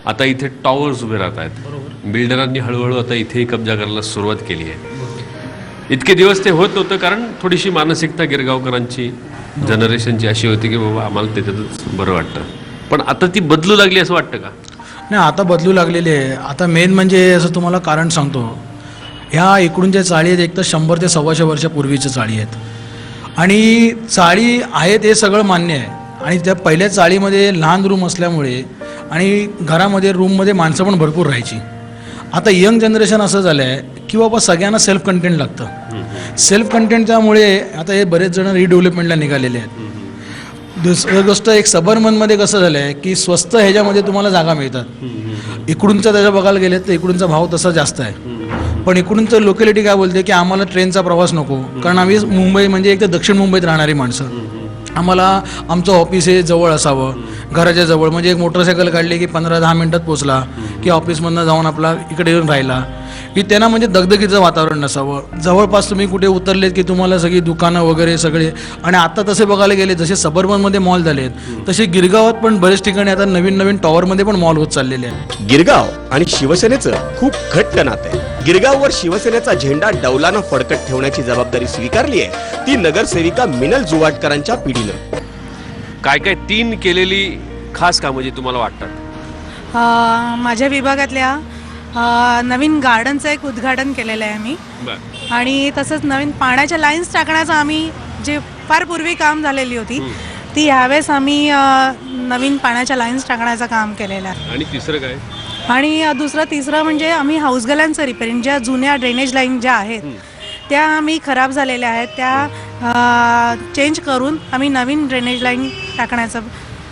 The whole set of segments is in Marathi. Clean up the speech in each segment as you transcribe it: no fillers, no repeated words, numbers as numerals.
आता इथे टॉवर्स उभे राहत आहेत. बिल्डरांनी हळूहळू आता इथेही कब्जा करायला सुरुवात केली आहे. इतके दिवस ते होत नव्हतं कारण थोडीशी मानसिकता गिरगावकरांची जनरेशनची अशी होती की बाबा आम्हाला त्याच्यातच बरं वाटतं. पण आता ती बदलू लागली असं वाटतं का? नाही, आता बदलू लागलेली आहे. आता मेन म्हणजे असं तुम्हाला कारण सांगतो, ह्या इकडून चाळी आहेत एक तर 100 ते 125 वर्षापूर्वीच्या चाळी आहेत. आणि चाळी आहेत हे सगळं मान्य आहे. आणि त्या पहिल्या चाळीमध्ये लहान रूम असल्यामुळे आणि घरामध्ये रूममध्ये माणसं पण भरपूर राहायची. आता यंग जनरेशन असं झालं आहे की बाबा सगळ्यांना सेल्फ कंटेंट लागतं. सेल्फ कंटेंटच्यामुळे आता हे बरेच जण रिडेव्हलपमेंटला निघालेले आहेत. दुसरी गोष्ट एक सबर्बनमध्ये कसं झालं आहे की स्वस्त ह्याच्यामध्ये तुम्हाला जागा मिळतात. इकडूनचं त्याच्या बघायला गेले तर इकडूनचा भाव तसा जास्त आहे. पण इकडूनचं लोकॅलिटी काय बोलते की आम्हाला ट्रेनचा प्रवास नको, कारण आम्ही मुंबई म्हणजे एक तर दक्षिण मुंबईत राहणारी माणसं. आम्हाला आमचं ऑफिस हे जवळ असावं, घराच्या जवळ. म्हणजे एक मोटरसायकल काढली की 15-10 मिनटात पोचला की ऑफिसमधनं जाऊन आपला इकडे येऊन राहिला की त्यांना म्हणजे दगदगीचं वातावरण नसावं. जवळपास तुम्ही कुठे उतरलेत की तुम्हाला सगळी दुकानं वगैरे सगळे. आणि आता तसे बघायला गेले जसे सबर्बनमध्ये मॉल झाले आहेत तसे गिरगावात पण बरेच ठिकाणी आता नवीन नवीन टॉवरमध्ये पण मॉल होत चाललेले आहेत. गिरगाव आणि शिवसेनेचं खूप घट्ट नातं आहे. गिरगाववर शिवसेनेचा झेंडा डौलानं फडकत ठेवण्याची जबाबदारी स्वीकारली आहे ती नगरसेविका मिनल जुवाटकरांच्या पिढीनं. काय काय 3 केलेली खास कामं जी तुम्हाला वाटतात? माझ्या विभागातल्या नवीन गार्डनचं एक उद्घाटन केलेलं आहे आम्ही. आणि तसंच नवीन पाण्याच्या लाईन्स टाकण्याचं आम्ही जे फार पूर्वी काम झालेली होती ती ह्यावेळेस आम्ही नवीन पाण्याच्या लाईन्स टाकण्याचं काम केलेलं आहे. आणि तिसरं काय? आणि तिसरं म्हणजे आम्ही हाऊसगलांचं रिपेअरिंग, ज्या जुन्या ड्रेनेज लाईन ज्या आहेत त्या आम्ही खराब झालेल्या आहेत त्या चेंज करून आम्ही नवीन ड्रेनेज लाईन टाकण्याचा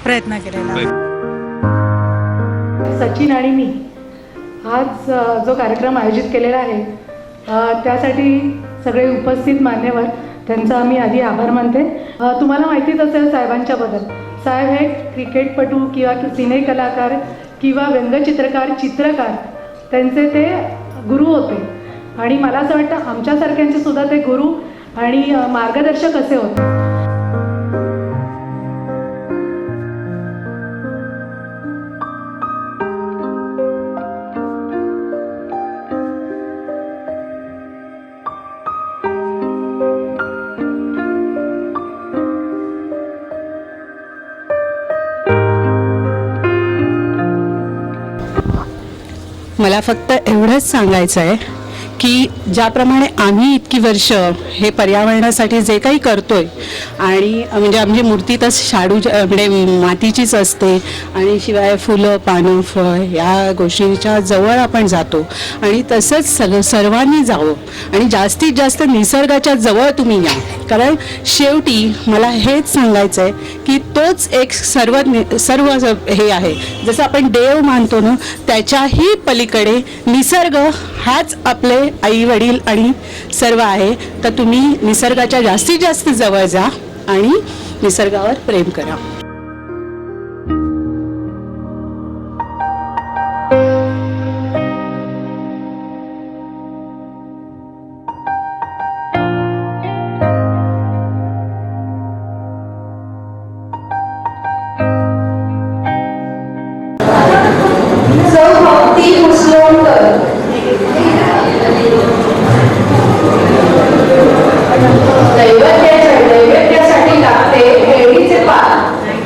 प्रयत्न केलेला आहे. सचिन आणि मी आज जो कार्यक्रम आयोजित केलेला आहे त्यासाठी सगळे उपस्थित मान्यवर त्यांचा आम्ही आधी आभार मानते. तुम्हाला माहितीच असेल साहेबांच्याबद्दल. साहेब हे क्रिकेटपटू किंवा सिने कलाकार किंवा व्यंगचित्रकार, चित्रकार त्यांचे ते गुरु होते. आणि मला असं वाटतं आमच्यासारख्यांचे सुद्धा ते गुरु आणि मार्गदर्शक असे होते. मला फक्त एवढंच सांगायचं आहे की ज्याप्रमाणे आम्ही इतकी वर्ष हे पर्यावरणासाठी जे काही करतोय आणि म्हणजे आमची मूर्ती तर शाडू म्हणजे मातीचीच असते आणि शिवाय फुलं पानं फळ या गोष्टींच्या जवळ आपण जातो आणि तसंच सर्वांनी जावं आणि जास्तीत जास्त निसर्गाच्या जवळ तुम्ही या. कारण शेवटी मला हेच सांगायचं आहे की तोच एक सर्व हे आहे. जसं आपण देव मानतो ना त्याच्याही पलीकडे निसर्ग हाच आपले आई वडील आणि सर्व आहे. तर तुम्ही निसर्गाच्या जास्तीत जास्त जवळ जा आणि निसर्गावर प्रेम करा.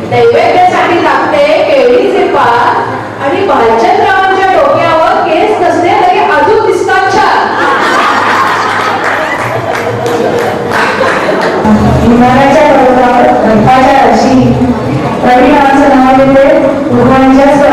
नैवेद्यासाठी लागते केळीचे पान आणि भालचंद्रावांच्या डोक्यावर केस नसले तरी अजून दिसतात छान. हिमालयाच्या पर्वतावर बर्फाच्या राशी रवी नावाचं नाव येते. उन्हाळ्याच्या